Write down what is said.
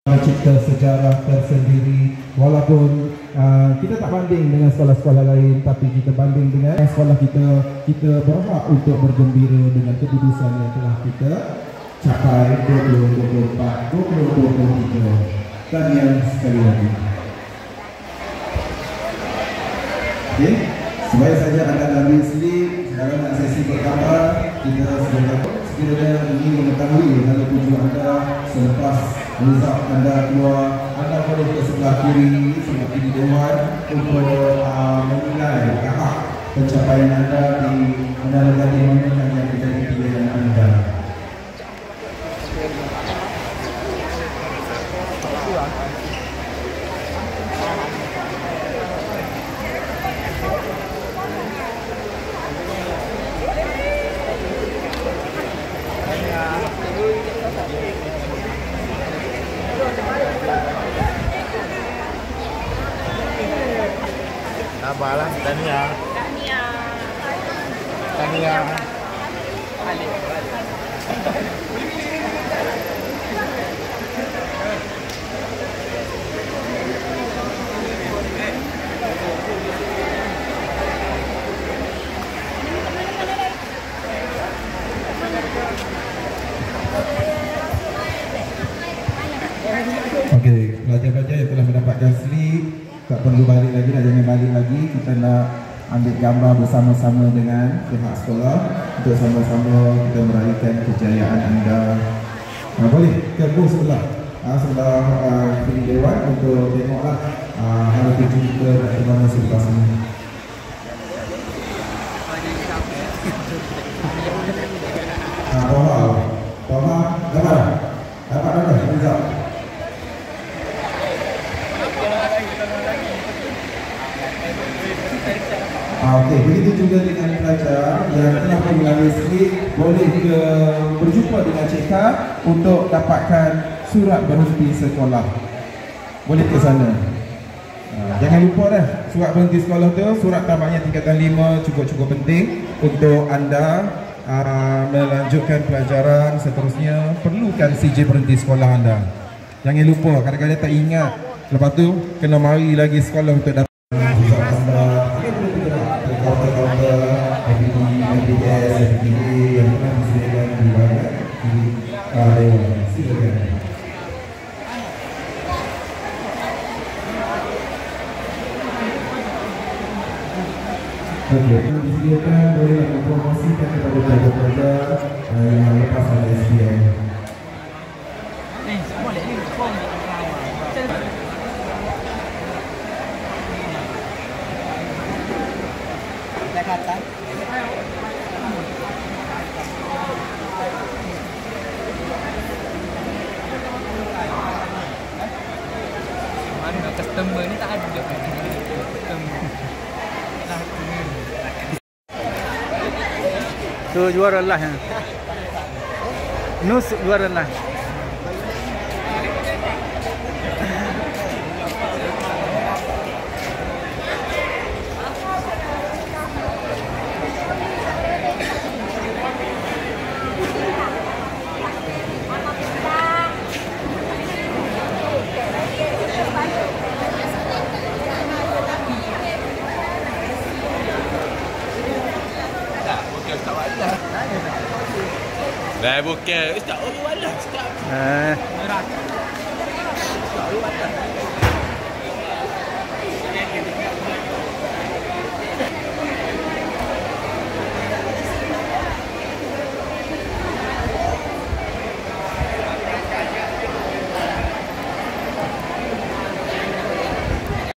mencipta sejarah tersendiri. Walaupun kita tak banding dengan sekolah-sekolah lain, tapi kita banding dengan sekolah kita, kita berhak untuk bergembira dengan keputusan yang telah kita capai 2024, 2023. Tahniah sekali lagi. Okey, supaya saja anda ambil slip dalam sesi pertama, kita sekiranya ingin mengetahui hasil tujuan anda selepas result anda keluar, anda boleh ke sebelah kiri, sebelah kiri dewan untuk menilai tahap pencapaian anda di negara-negara mana yang menjadi pilihan anda. Sabarlah, tahniah. Tahniah. Okey, pelajar-pelajar yang telah mendapatkan slip tak perlu balik lagi, jangan balik lagi. Kita nak ambil gambar bersama-sama dengan pihak sekolah untuk sama-sama kita meraihkan kejayaan anda. Boleh ke booth sebelah pilih dewan untuk tengoklah hal tuju kita dan mana selepas ini. Bawah, gambar. Dapat result. Okey, begitu juga dengan pelajar yang telah mengambil slip, boleh berjumpa dengan Cik Kak untuk dapatkan surat berhenti sekolah. Boleh ke sana. Jangan lupa dah, surat berhenti sekolah tu, surat tamatnya tingkatan 5 cukup-cukup penting untuk anda melanjutkan pelajaran seterusnya. Perlukan CJ berhenti sekolah anda. Jangan lupa, kadang-kadang tak ingat. Lepas tu kena mari lagi sekolah untuk dapat yang pernah disediakan di bahagian di dewan. Silakan. Okey, yang disediakan boleh mempromosikan kepada pelajar-pelajar yang lepas dari SPM. Boleh ni form dah kata. Mana customer ni tak ada customer. Tu juara lah. Nus juara lah. Dah bukan. Tak boleh walah.